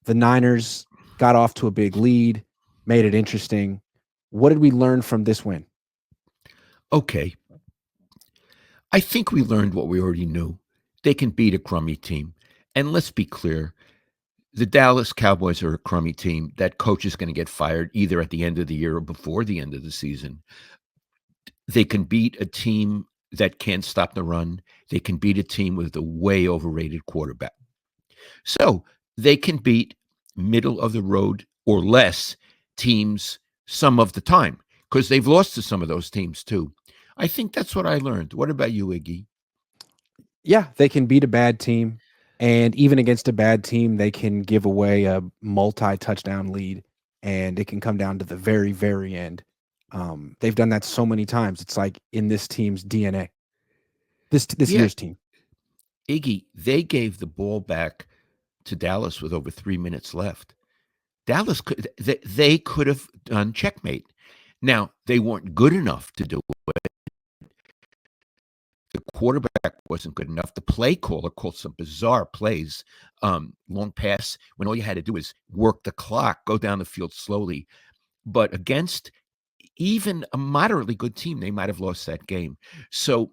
The Niners got off to a big lead, made it interesting. What did we learn from this win? Okay, I think we learned what we already knew. They can beat a crummy team. And let's be clear, the Dallas Cowboys are a crummy team. That coach is going to get fired either at the end of the year or before the end of the season. They can beat a team that can't stop the run. They can beat a team with a way overrated quarterback. So they can beat middle of the road or less teams some of the time because they've lost to some of those teams too. I think that's what I learned. What about you, Iggy? Yeah, they can beat a bad team. And even against a bad team, they can give away a multi-touchdown lead, and it can come down to the very, very end. They've done that so many times. It's like in this team's DNA. This Yeah, year's team. Iggy, they gave the ball back to Dallas with over 3 minutes left. Dallas they could have done checkmate. Now they weren't good enough to do it. The quarterback wasn't good enough. The play caller called some bizarre plays, long pass when all you had to do is work the clock, go down the field slowly. But against even a moderately good team, they might have lost that game. So,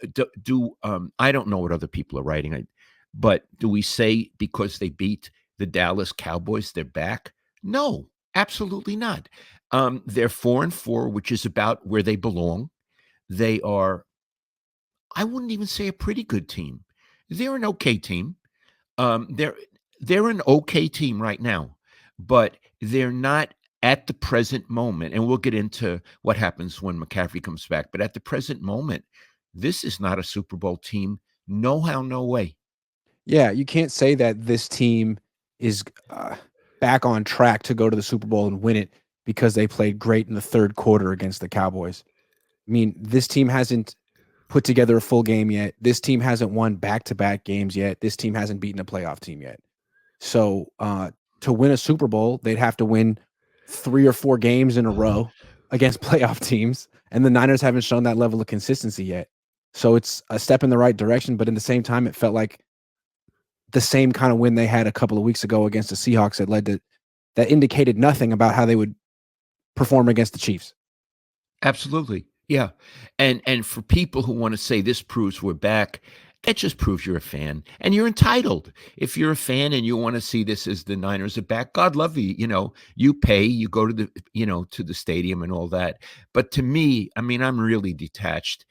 I don't know what other people are writing, but do we say because they beat the Dallas Cowboys, they're back? No, absolutely not. They're 4-4, which is about where they belong. They are, I wouldn't even say a pretty good team. They're an okay team. Um, they're they're an okay team right now, but they're not at the present moment. And we'll get into what happens when McCaffrey comes back. But at the present moment, this is not a Super Bowl team. No how, no way. Yeah, you can't say that this team is back on track to go to the Super Bowl and win it because they played great in the third quarter against the Cowboys. I mean, this team hasn't put together a full game yet. This team hasn't won back-to-back games yet. This team hasn't beaten a playoff team yet. So, to win a Super Bowl, they'd have to win 3 or 4 games in a row against playoff teams, and the Niners haven't shown that level of consistency yet. So it's a step in the right direction, but in the same time, it felt like the same kind of win they had a couple of weeks ago against the Seahawks that indicated nothing about how they would perform against the Chiefs. Absolutely. Yeah. And for people who want to say this proves we're back, that just proves you're a fan and you're entitled. If you're a fan and you want to see this as the Niners are back, God love you. You pay, you go to the stadium and all that. But to me, I mean, I'm really detached.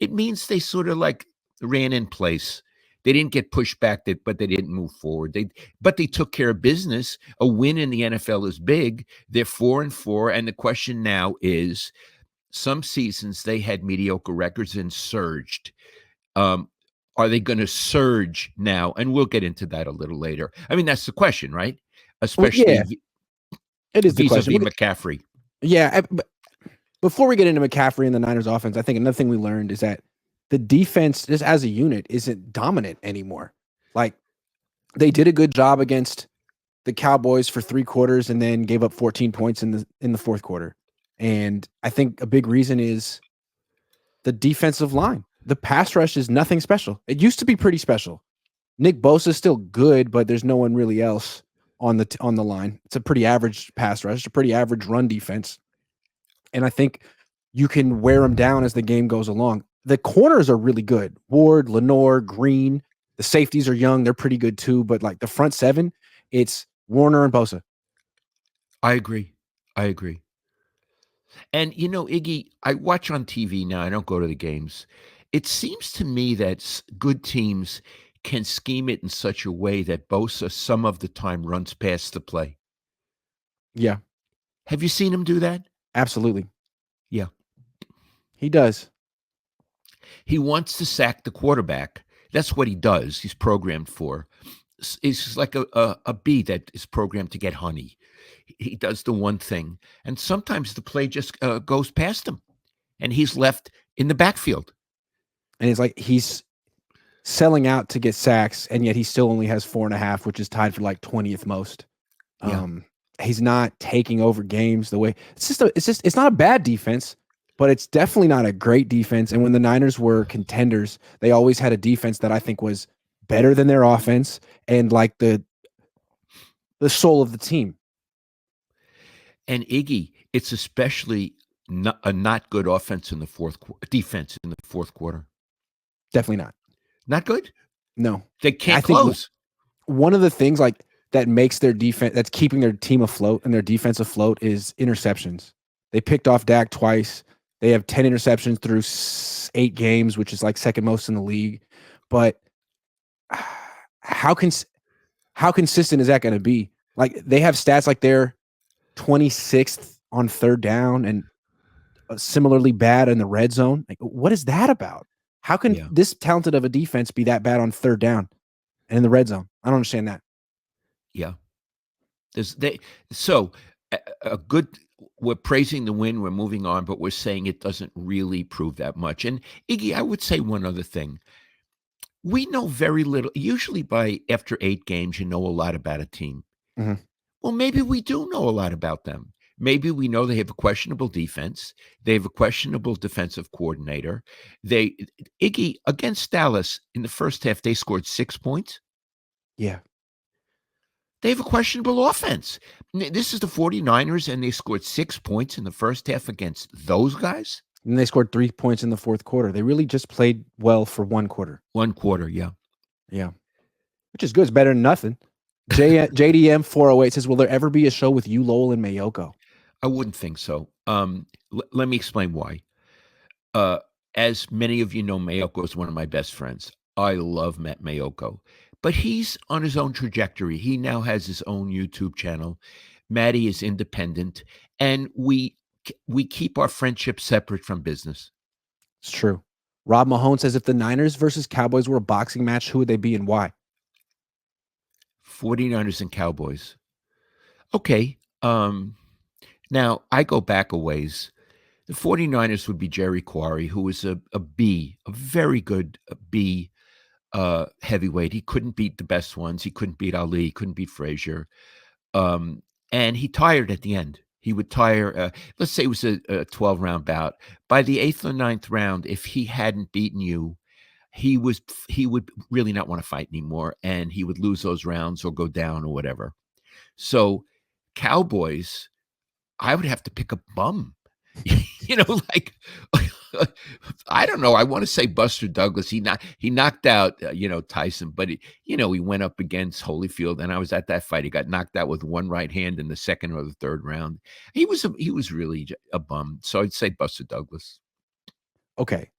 It means they sort of like ran in place. They didn't get pushed back, but they didn't move forward. But they took care of business. A win in the NFL is big. They're 4-4, and the question now is, some seasons they had mediocre records and surged. Um, are they going to surge now? And we'll get into that a little later. I mean, that's the question, right? Well, yeah, Especially it is the question. vis-a-vis McCaffrey. Yeah, before we get into McCaffrey and the Niners offense, I think another thing we learned is that the defense, just as a unit, isn't dominant anymore. Like, they did a good job against the Cowboys for 3 quarters and then gave up 14 points in the fourth quarter. And I think a big reason is the defensive line. The pass rush is nothing special. It used to be pretty special. Nick Bosa is still good, but there's no one really else on the line. It's a pretty average pass rush, a pretty average run defense. And I think you can wear them down as the game goes along. The corners are really good. Ward, Lenore, Green. The safeties are young. They're pretty good too. But like the front seven, it's Warner and Bosa. I agree. I agree. And Iggy, I watch on TV now. I don't go to the games. It seems to me that good teams can scheme it in such a way that Bosa some of the time runs past the play. Yeah, Have you seen him do that? absolutely. Yeah. He does. He wants to sack the quarterback. That's what he does. He's programmed for. He's like a bee that is programmed to get honey. He does the one thing. And sometimes the play just goes past him and he's left in the backfield. And it's like he's selling out to get sacks, and yet he still only has 4.5, which is tied for like 20th most. Yeah. He's not taking over games the way it's not a bad defense, but it's definitely not a great defense. And when the Niners were contenders, they always had a defense that I think was better than their offense. And like the soul of the team. And Iggy, it's especially a not good offense in the defense in the fourth quarter. Definitely not. Not good. No. They I can't think close. one of the things like that makes their defense, that's keeping their team afloat and their defense afloat, is interceptions. They picked off Dak twice. They have 10 interceptions through 8 games, which is like second most in the league. But how consistent is that going to be? Like, they have stats like they're 26th on third down and similarly bad in the red zone. Like, what is that about? How can Yeah. this talented of a defense be that bad on third down and in the red zone? I don't understand that. Yeah. So a good. We're praising the win. We're moving on, but we're saying it doesn't really prove that much. And Iggy, I would say one other thing. We know very little. Usually, by after 8 games, you know a lot about a team. Mhm. Well, maybe we do know a lot about them. Maybe we know they have a questionable defense. They have a questionable defensive coordinator. Iggy, against Dallas in the first half, they scored 6 points. Yeah. They have a questionable offense. This is the 49ers, and they scored 6 points in the first half against those guys? And they scored 3 points in the fourth quarter. They really just played well for one quarter. 1 quarter, yeah. Yeah. Which is good. It's better than nothing. JDM 408 says, will there ever be a show with you, Lowell, and Mayoko? I wouldn't think so. Let me explain why. As many of you know, Mayoko is one of my best friends. I love Matt Mayoko, but he's on his own trajectory. He now has his own YouTube channel. Matty is independent, and we keep our friendship separate from business. It's true. Rob Mahone says, if the Niners versus Cowboys were a boxing match, who would they be and why? 49ers and Cowboys. Okay. Now, I go back a ways. The 49ers would be Jerry Quarry, who was a B, a very good B heavyweight. He couldn't beat the best ones. He couldn't beat Ali. He couldn't beat Frazier. And he tired at the end. He would tire. Let's say it was a 12-round bout. By the 8th or 9th round, if he hadn't beaten you, he would really not want to fight anymore, and he would lose those rounds or go down or whatever. So, Cowboys, I would have to pick a bum. Like I don't know. I want to say Buster Douglas. He knocked out Tyson, but he went up against Holyfield, and I was at that fight. He got knocked out with one right hand in the second or the third round. He was really a bum. So I'd say Buster Douglas. Okay,